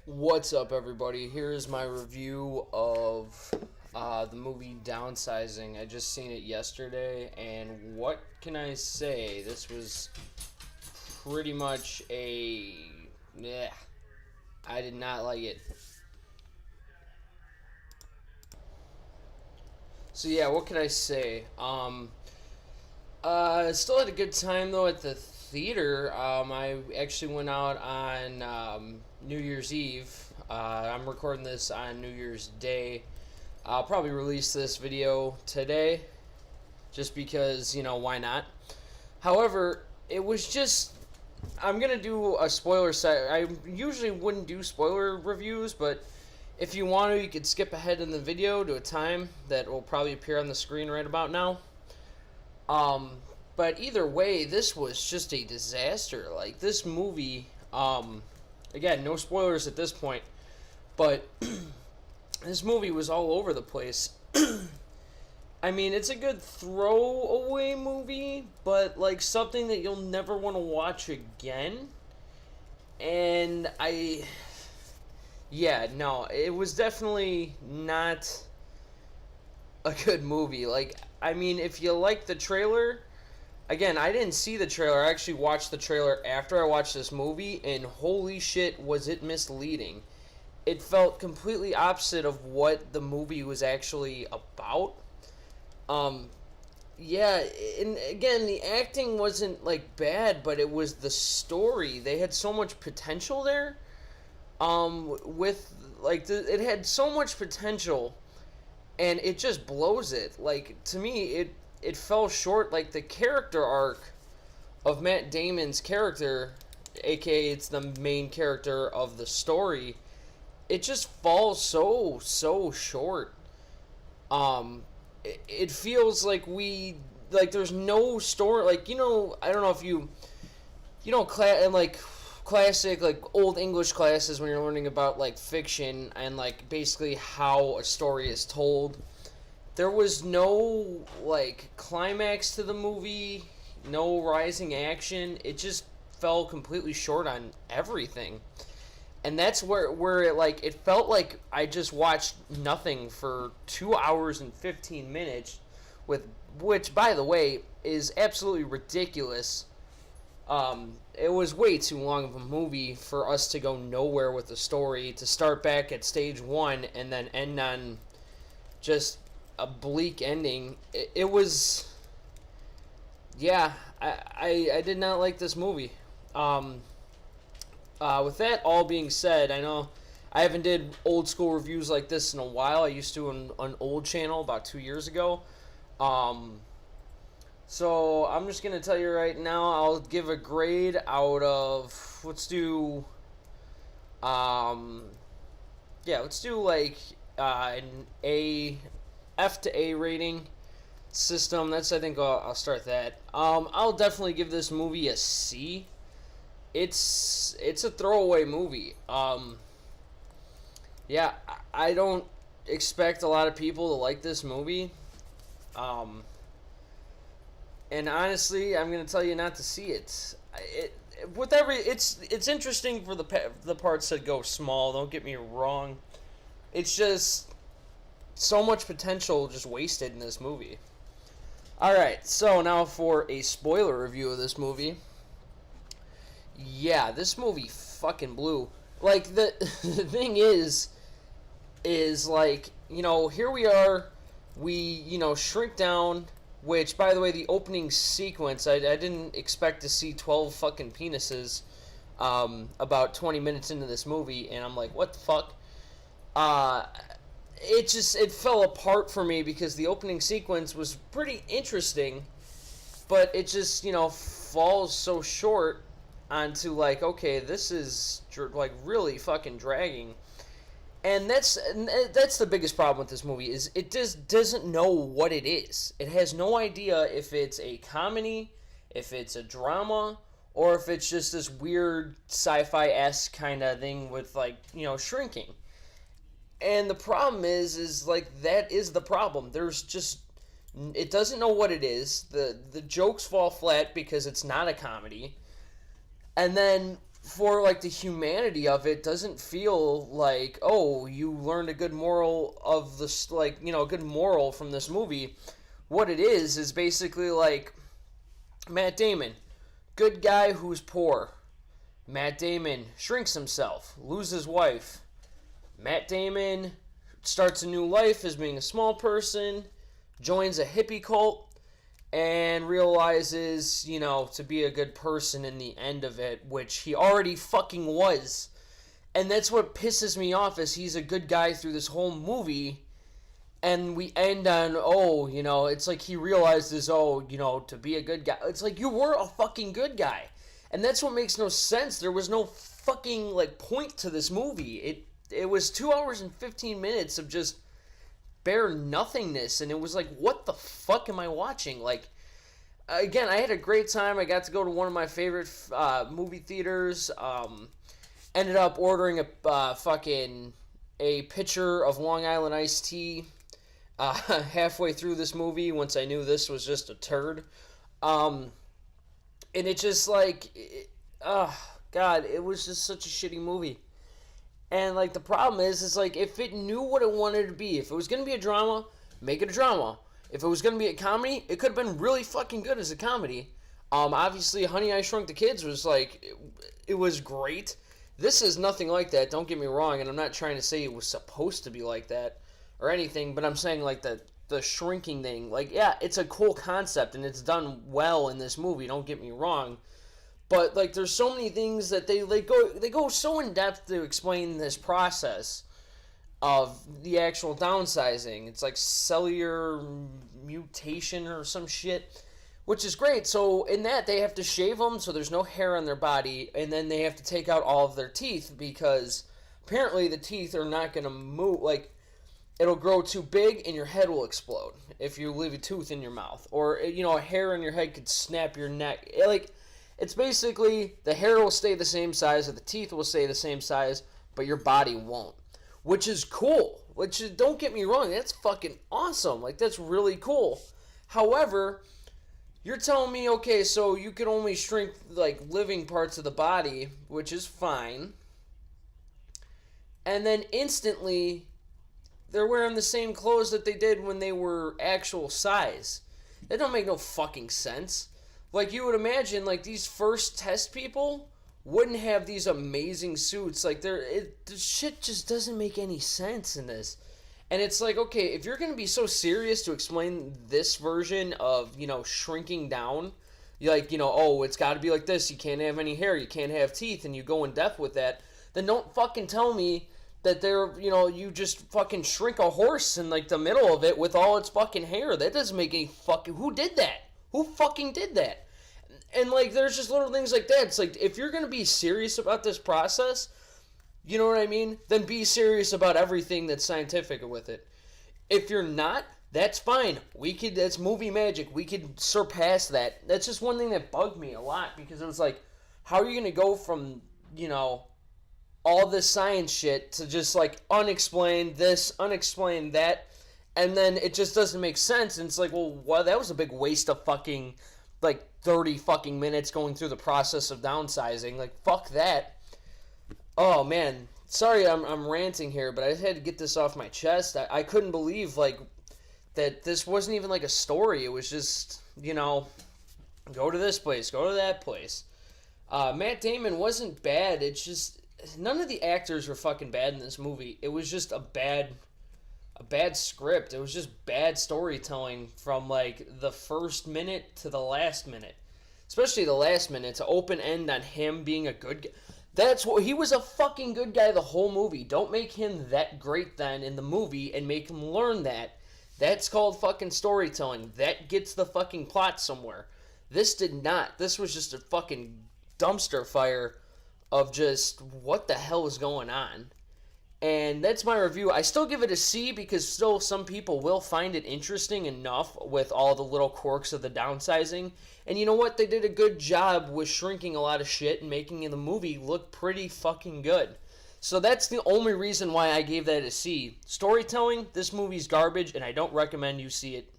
What's up, everybody? Here's my review of the movie Downsizing. I just seen it yesterday, and what can I say? This was pretty much I did not like it. So yeah, what can I say? Still had a good time though at the theater. I actually went out on New Year's Eve. I'm recording this on New Year's Day. I'll probably release this video today, just because why not? However, it was just I'm gonna do a spoiler set. I usually wouldn't do spoiler reviews, but if you want to, you could skip ahead in the video to a time that will probably appear on the screen right about now. But either way, this was just a disaster. Like, this movie, again, no spoilers at this point, but this movie was all over the place. I mean, it's a good throwaway movie, but, like, something that you'll never want to watch again. And yeah, no, it was definitely not a good movie. Like, I mean, if you like the trailer, again, I didn't see the trailer. I actually watched the trailer after I watched this movie, and holy shit, was it misleading. It felt completely opposite of what the movie was actually about. Yeah, and again, the acting wasn't, like, bad, but it was the story. They had so much potential there. With, like, it had so much potential, and it just blows it. Like, to me, it fell short. Like, the character arc of Matt Damon's character, aka it's the main character of the story, it just falls so short. It feels like there's no story. Like, I don't know if like classic, like, old English classes, when you're learning about, like, fiction and, like, basically how a story is told. There was no, like, climax to the movie, no rising action. It just fell completely short on everything. And that's where it felt like I just watched nothing for 2 hours and 15 minutes, which, by the way, is absolutely ridiculous. It was way too long of a movie for us to go nowhere with the story, to start back at stage one and then end on just a bleak ending. It was, yeah, I did not like this movie. With that all being said, I know I haven't did old school reviews like this in a while. I used to on an old channel about 2 years ago. So I'm just gonna tell you right now, I'll give a grade out of, let's do like an F to A rating system. That's, I think I'll start that. I'll definitely give this movie a C. It's a throwaway movie. Yeah, I don't expect a lot of people to like this movie. And honestly, I'm gonna tell you not to see it. It's interesting for the parts that go small. Don't get me wrong. It's just so much potential just wasted in this movie. All right, so now for a spoiler review of this movie. Yeah, this movie fucking blew. Like, the the thing is like, here we are. We shrink down. Which, by the way, the opening sequence, I didn't expect to see 12 fucking penises about 20 minutes into this movie, and I'm like, what the fuck? It fell apart for me because the opening sequence was pretty interesting, but it just, falls so short onto, like, okay, this is, like, really fucking dragging. And that's the biggest problem with this movie, is it just doesn't know what it is. It has no idea if it's a comedy, if it's a drama, or if it's just this weird sci-fi-esque kind of thing with, like, shrinking. And the problem is like, that is the problem. There's just, it doesn't know what it is. The jokes fall flat because it's not a comedy. And then for like the humanity of it doesn't feel like, oh, you learned a good moral of this, like, you know, a good moral from this movie. What it is basically like Matt Damon, good guy who's poor. Matt Damon shrinks himself, loses wife. Matt Damon starts a new life as being a small person, joins a hippie cult, and realizes, you know, to be a good person in the end of it, which he already fucking was. And that's what pisses me off, is he's a good guy through this whole movie, and we end on, oh, you know, it's like he realizes, oh, you know, to be a good guy. It's like, you were a fucking good guy. And that's what makes no sense. There was no fucking, like, point to this movie. It was 2 hours and 15 minutes of just bare nothingness, and it was like, what the fuck am I watching? Like, again, I had a great time. I got to go to one of my favorite movie theaters. Ended up ordering a pitcher of Long Island iced tea halfway through this movie, once I knew this was just a turd. And it just like, God, it was just such a shitty movie. And, like, the problem is like, if it knew what it wanted to be, if it was going to be a drama, make it a drama. If it was going to be a comedy, it could have been really fucking good as a comedy. Obviously, Honey, I Shrunk the Kids was, like, it was great. This is nothing like that, don't get me wrong, and I'm not trying to say it was supposed to be like that or anything, but I'm saying, like, the shrinking thing. Like, yeah, it's a cool concept, and it's done well in this movie, don't get me wrong. But, like, there's so many things that they go so in depth to explain this process of the actual downsizing. It's like cellular mutation or some shit, which is great. So in that, they have to shave them so there's no hair on their body, and then they have to take out all of their teeth, because apparently the teeth are not going to move. Like, it'll grow too big and your head will explode if you leave a tooth in your mouth. Or, you know, a hair on your head could snap your neck. It's basically, the hair will stay the same size, or the teeth will stay the same size, but your body won't. Which is cool. Don't get me wrong, that's fucking awesome. Like, that's really cool. However, you're telling me, okay, so you can only shrink, like, living parts of the body, which is fine. And then instantly, they're wearing the same clothes that they did when they were actual size. That don't make no fucking sense. Like, you would imagine, like, these first test people wouldn't have these amazing suits. Like, the shit just doesn't make any sense in this. And it's like, okay, if you're going to be so serious to explain this version of, you know, shrinking down, you're like, you know, oh, it's got to be like this. You can't have any hair. You can't have teeth. And you go in depth with that. Then don't fucking tell me that they're, you know, you just fucking shrink a horse in, like, the middle of it with all its fucking hair. That doesn't make any fucking... Who did that? Who fucking did that? And, like, there's just little things like that. It's like, if you're going to be serious about this process, you know what I mean? Then be serious about everything that's scientific with it. If you're not, that's fine. That's movie magic. We could surpass that. That's just one thing that bugged me a lot, because it was like, how are you going to go from, you know, all this science shit to just, like, unexplained this, unexplained that, and then it just doesn't make sense. And it's like, well, that was a big waste of fucking, like, 30 fucking minutes going through the process of downsizing. Like, fuck that. Oh, man. Sorry I'm ranting here, but I just had to get this off my chest. I couldn't believe, like, that this wasn't even, like, a story. It was just, you know, go to this place, go to that place. Matt Damon wasn't bad. It's just, none of the actors were fucking bad in this movie. It was just a bad script. It was just bad storytelling from, like, the first minute to the last minute. Especially the last minute, to open end on him being a good guy. He was a fucking good guy the whole movie. Don't make him that great then in the movie and make him learn that. That's called fucking storytelling. That gets the fucking plot somewhere. This did not. This was just a fucking dumpster fire of just what the hell is going on. And that's my review. I still give it a C, because still some people will find it interesting enough with all the little quirks of the downsizing. And you know what? They did a good job with shrinking a lot of shit and making the movie look pretty fucking good. So that's the only reason why I gave that a C. Storytelling, this movie's garbage, and I don't recommend you see it.